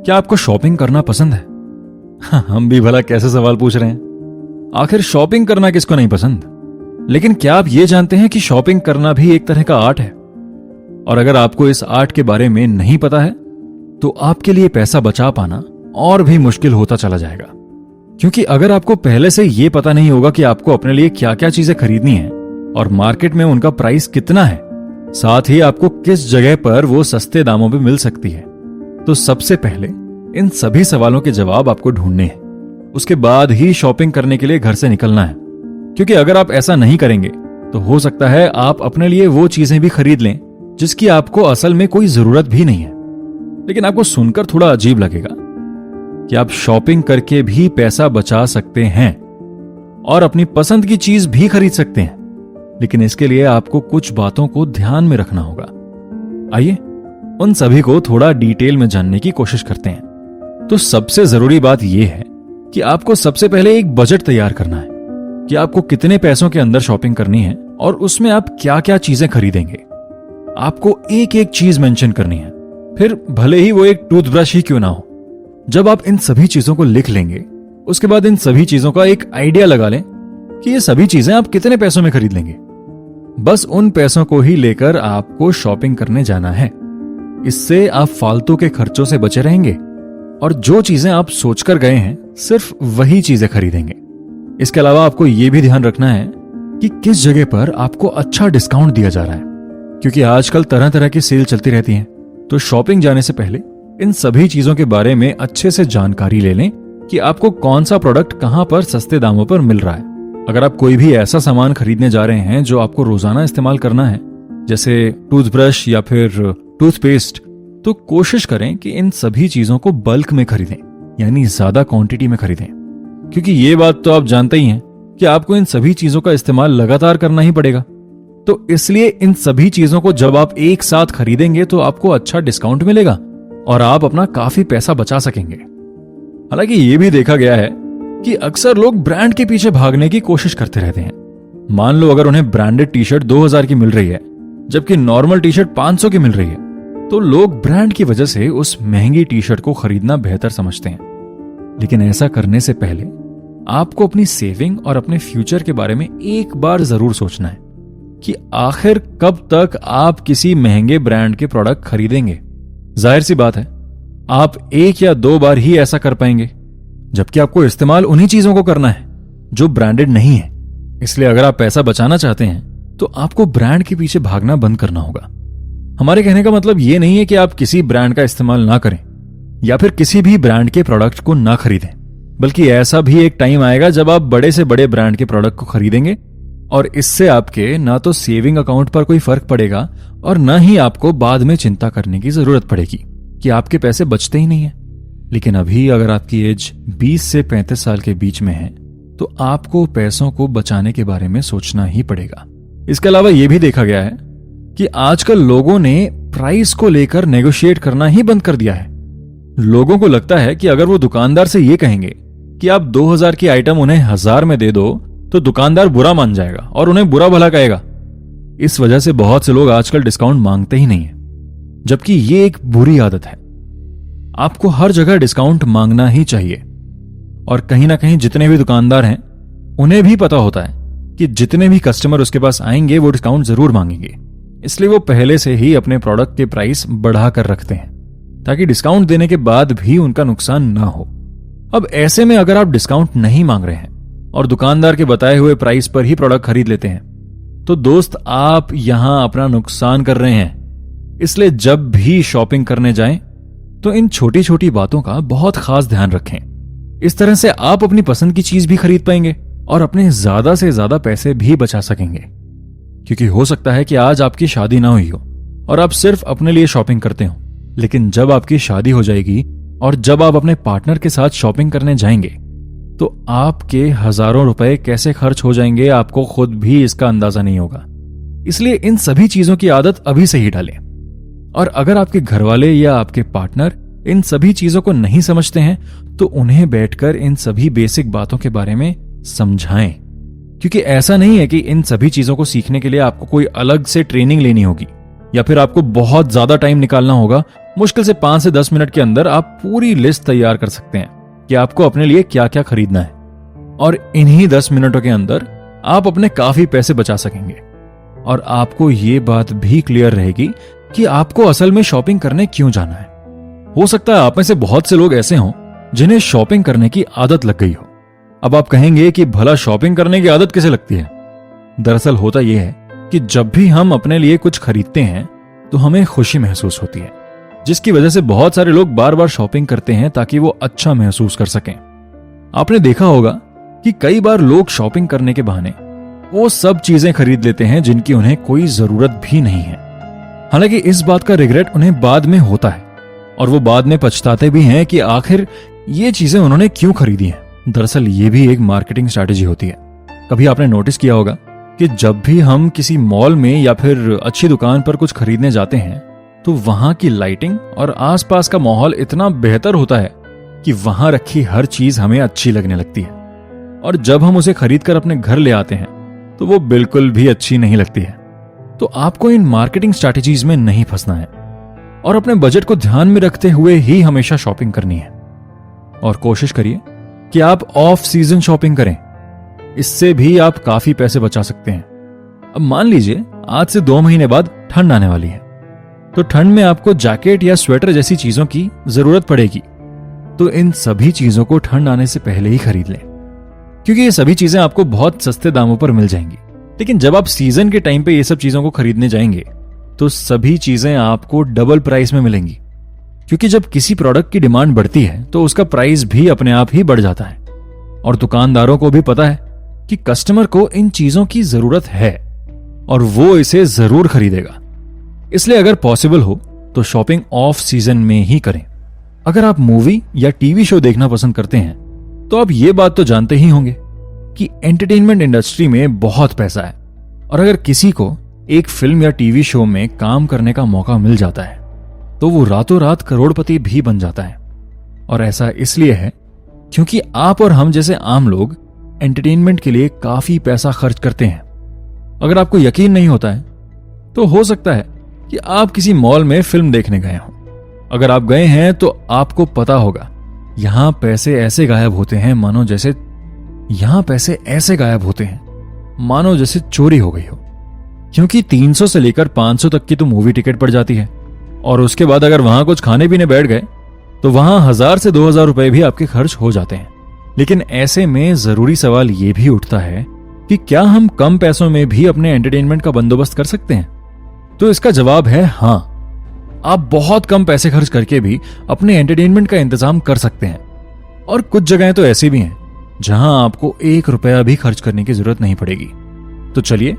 क्या आपको शॉपिंग करना पसंद है? हम भी भला कैसे सवाल पूछ रहे हैं। आखिर शॉपिंग करना किसको नहीं पसंद। लेकिन क्या आप ये जानते हैं कि शॉपिंग करना भी एक तरह का आर्ट है? और अगर आपको इस आर्ट के बारे में नहीं पता है तो आपके लिए पैसा बचा पाना और भी मुश्किल होता चला जाएगा। क्योंकि अगर आपको पहले से ये पता नहीं होगा कि आपको अपने लिए क्या क्या चीजें खरीदनी है और मार्केट में उनका प्राइस कितना है, साथ ही आपको किस जगह पर वो सस्ते दामों पे मिल सकती है, तो सबसे पहले इन सभी सवालों के जवाब आपको ढूंढने हैं। उसके बाद ही शॉपिंग करने के लिए घर से निकलना है। क्योंकि अगर आप ऐसा नहीं करेंगे तो हो सकता है आप अपने लिए वो चीजें भी खरीद लें जिसकी आपको असल में कोई जरूरत भी नहीं है। लेकिन आपको सुनकर थोड़ा अजीब लगेगा कि आप शॉपिंग करके भी पैसा बचा सकते हैं और अपनी पसंद की चीज भी खरीद सकते हैं। लेकिन इसके लिए आपको कुछ बातों को ध्यान में रखना होगा। आइए उन सभी को थोड़ा डिटेल में जानने की कोशिश करते हैं। तो सबसे जरूरी बात यह है कि आपको सबसे पहले एक बजट तैयार करना है कि आपको कितने पैसों के अंदर शॉपिंग करनी है और उसमें आप क्या क्या चीजें खरीदेंगे। आपको एक एक चीज मेंशन करनी है, फिर भले ही वो एक टूथब्रश ही क्यों ना हो। जब आप इन सभी चीजों को लिख लेंगे, उसके बाद इन सभी चीजों का एक आइडिया लगा लें कि ये सभी चीजें आप कितने पैसों में खरीद लेंगे। बस उन पैसों को ही लेकर आपको शॉपिंग करने जाना है। इससे आप फालतू के खर्चों से बचे रहेंगे और जो चीजें आप सोचकर गए हैं सिर्फ वही चीजें खरीदेंगे। इसके अलावा आपको यह भी ध्यान रखना है कि किस जगह पर आपको अच्छा डिस्काउंट दिया जा रहा है, क्योंकि आजकल तरह तरह की सेल चलती रहती हैं। तो शॉपिंग जाने से पहले इन सभी चीजों के बारे में अच्छे से जानकारी ले लें कि आपको कौन सा प्रोडक्ट कहां पर सस्ते दामों पर मिल रहा है। अगर आप कोई भी ऐसा सामान खरीदने जा रहे हैं जो आपको रोजाना इस्तेमाल करना है, जैसे टूथब्रश या फिर टूथपेस्ट, तो कोशिश करें कि इन सभी चीजों को बल्क में खरीदें, यानी ज्यादा क्वांटिटी में खरीदें। क्योंकि ये बात तो आप जानते ही हैं कि आपको इन सभी चीजों का इस्तेमाल लगातार करना ही पड़ेगा। तो इसलिए इन सभी चीजों को जब आप एक साथ खरीदेंगे तो आपको अच्छा डिस्काउंट मिलेगा और आप अपना काफी पैसा बचा सकेंगे। हालांकि ये भी देखा गया है कि अक्सर लोग ब्रांड के पीछे भागने की कोशिश करते रहते हैं। मान लो अगर उन्हें ब्रांडेड टी शर्ट 2000 की मिल रही है जबकि नॉर्मल टी शर्ट 500 की मिल रही है, तो लोग ब्रांड की वजह से उस महंगी टी शर्ट को खरीदना बेहतर समझते हैं। लेकिन ऐसा करने से पहले आपको अपनी सेविंग और अपने फ्यूचर के बारे में एक बार जरूर सोचना है कि आखिर कब तक आप किसी महंगे ब्रांड के प्रोडक्ट खरीदेंगे। जाहिर सी बात है आप एक या दो बार ही ऐसा कर पाएंगे, जबकि आपको इस्तेमाल उन्हीं चीजों को करना है जो ब्रांडेड नहीं है। इसलिए अगर आप पैसा बचाना चाहते हैं तो आपको ब्रांड के पीछे भागना बंद करना होगा। हमारे कहने का मतलब यह नहीं है कि आप किसी ब्रांड का इस्तेमाल ना करें या फिर किसी भी ब्रांड के प्रोडक्ट को ना खरीदें, बल्कि ऐसा भी एक टाइम आएगा जब आप बड़े से बड़े ब्रांड के प्रोडक्ट को खरीदेंगे और इससे आपके ना तो सेविंग अकाउंट पर कोई फर्क पड़ेगा और ना ही आपको बाद में चिंता करने की जरूरत पड़ेगी कि आपके पैसे बचते ही नहीं है। लेकिन अभी अगर आपकी एज 20 से 35 साल के बीच में है तो आपको पैसों को बचाने के बारे में सोचना ही पड़ेगा। इसके अलावा यह भी देखा गया है कि आजकल लोगों ने प्राइस को लेकर नेगोशिएट करना ही बंद कर दिया है। लोगों को लगता है कि अगर वो दुकानदार से ये कहेंगे कि आप 2000 की आइटम उन्हें 1000 में दे दो तो दुकानदार बुरा मान जाएगा और उन्हें बुरा भला कहेगा। इस वजह से बहुत से लोग आजकल डिस्काउंट मांगते ही नहीं है, जबकि ये एक बुरी आदत है। आपको हर जगह डिस्काउंट मांगना ही चाहिए और कहीं ना कहीं जितने भी दुकानदार हैं उन्हें भी पता होता है कि जितने भी कस्टमर उसके पास आएंगे वो डिस्काउंट जरूर मांगेंगे। इसलिए वो पहले से ही अपने प्रोडक्ट के प्राइस बढ़ा कर रखते हैं ताकि डिस्काउंट देने के बाद भी उनका नुकसान ना हो। अब ऐसे में अगर आप डिस्काउंट नहीं मांग रहे हैं और दुकानदार के बताए हुए प्राइस पर ही प्रोडक्ट खरीद लेते हैं तो दोस्त आप यहां अपना नुकसान कर रहे हैं। इसलिए जब भी शॉपिंग करने जाएं तो इन छोटी छोटी बातों का बहुत खास ध्यान रखें। इस तरह से आप अपनी पसंद की चीज भी खरीद पाएंगे और अपने ज्यादा से ज्यादा पैसे भी बचा सकेंगे। क्योंकि हो सकता है कि आज आपकी शादी ना हुई हो और आप सिर्फ अपने लिए शॉपिंग करते हो, लेकिन जब आपकी शादी हो जाएगी और जब आप अपने पार्टनर के साथ शॉपिंग करने जाएंगे तो आपके हजारों रुपए कैसे खर्च हो जाएंगे आपको खुद भी इसका अंदाजा नहीं होगा। इसलिए इन सभी चीजों की आदत अभी से ही डालें। और अगर आपके घरवाले या आपके पार्टनर इन सभी चीजों को नहीं समझते हैं तो उन्हें बैठकर इन सभी बेसिक बातों के बारे में समझाएं। क्योंकि ऐसा नहीं है कि इन सभी चीजों को सीखने के लिए आपको कोई अलग से ट्रेनिंग लेनी होगी या फिर आपको बहुत ज्यादा टाइम निकालना होगा मुश्किल से 5 से 10 मिनट के अंदर आप पूरी लिस्ट तैयार कर सकते हैं कि आपको अपने लिए क्या क्या खरीदना है, और इन्हीं 10 मिनटों के अंदर आप अपने काफी पैसे बचा सकेंगे। और आपको ये बात भी क्लियर रहेगी कि आपको असल में शॉपिंग करने क्यों जाना है। हो सकता है आप में से बहुत से लोग ऐसे हों जिन्हें शॉपिंग करने की आदत लग गई हो। अब आप कहेंगे कि भला शॉपिंग करने की आदत कैसे लगती है? दरअसल होता यह है कि जब भी हम अपने लिए कुछ खरीदते हैं तो हमें खुशी महसूस होती है, जिसकी वजह से बहुत सारे लोग बार बार शॉपिंग करते हैं ताकि वो अच्छा महसूस कर सकें। आपने देखा होगा कि कई बार लोग शॉपिंग करने के बहाने वो सब चीजें खरीद लेते हैं जिनकी उन्हें कोई जरूरत भी नहीं है। हालांकि इस बात का रिग्रेट उन्हें बाद में होता है और वो बाद में पछताते भी हैं कि आखिर ये चीजें उन्होंने क्यों खरीदी हैं। दरअसल ये भी एक मार्केटिंग स्ट्रैटेजी होती है। कभी आपने नोटिस किया होगा कि जब भी हम किसी मॉल में या फिर अच्छी दुकान पर कुछ खरीदने जाते हैं तो वहां की लाइटिंग और आसपास का माहौल इतना बेहतर होता है कि वहां रखी हर चीज हमें अच्छी लगने लगती है, और जब हम उसे खरीदकर अपने घर ले आते हैं तो वो बिल्कुल भी अच्छी नहीं लगती है। तो आपको इन मार्केटिंग स्ट्रैटेजीज में नहीं फंसना है और अपने बजट को ध्यान में रखते हुए ही हमेशा शॉपिंग करनी है। और कोशिश करिए कि आप ऑफ सीजन शॉपिंग करें, इससे भी आप काफी पैसे बचा सकते हैं। अब मान लीजिए आज से 2 महीने बाद ठंड आने वाली है, तो ठंड में आपको जैकेट या स्वेटर जैसी चीजों की जरूरत पड़ेगी। तो इन सभी चीजों को ठंड आने से पहले ही खरीद लें, क्योंकि ये सभी चीजें आपको बहुत सस्ते दामों पर मिल जाएंगी। लेकिन जब आप सीजन के टाइम पे ये सब चीजों को खरीदने जाएंगे तो सभी चीजें आपको डबल प्राइस में मिलेंगी, क्योंकि जब किसी प्रोडक्ट की डिमांड बढ़ती है तो उसका प्राइस भी अपने आप ही बढ़ जाता है। और दुकानदारों को भी पता है कि कस्टमर को इन चीजों की जरूरत है और वो इसे जरूर खरीदेगा। इसलिए अगर पॉसिबल हो तो शॉपिंग ऑफ सीजन में ही करें। अगर आप मूवी या टीवी शो देखना पसंद करते हैं तो आप ये बात तो जानते ही होंगे कि एंटरटेनमेंट इंडस्ट्री में बहुत पैसा है, और अगर किसी को एक फिल्म या टीवी शो में काम करने का मौका मिल जाता है तो वो रातों रात करोड़पति भी बन जाता है। और ऐसा इसलिए है क्योंकि आप और हम जैसे आम लोग एंटरटेनमेंट के लिए काफी पैसा खर्च करते हैं। अगर आपको यकीन नहीं होता है तो हो सकता है कि आप किसी मॉल में फिल्म देखने गए हों। अगर आप गए हैं तो आपको पता होगा यहां पैसे ऐसे गायब होते हैं मानो जैसे चोरी हो गई हो, क्योंकि 300 से लेकर 500 तक की तो मूवी टिकट पड़ जाती है, और उसके बाद अगर वहां कुछ खाने पीने बैठ गए तो वहां 1000 से 2000 रुपए भी आपके खर्च हो जाते हैं। लेकिन ऐसे में जरूरी सवाल यह भी उठता है कि क्या हम कम पैसों में भी अपने एंटरटेनमेंट का बंदोबस्त कर सकते हैं? तो इसका जवाब है हां। आप बहुत कम पैसे खर्च करके भी अपने एंटरटेनमेंट का इंतजाम कर सकते हैं, और कुछ जगहें तो ऐसी भी हैं जहां आपको 1 रुपया भी खर्च करने की जरूरत नहीं पड़ेगी। तो चलिए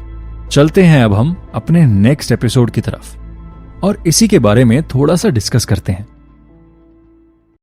चलते हैं अब हम अपने नेक्स्ट एपिसोड की तरफ और इसी के बारे में थोड़ा सा डिस्कस करते हैं।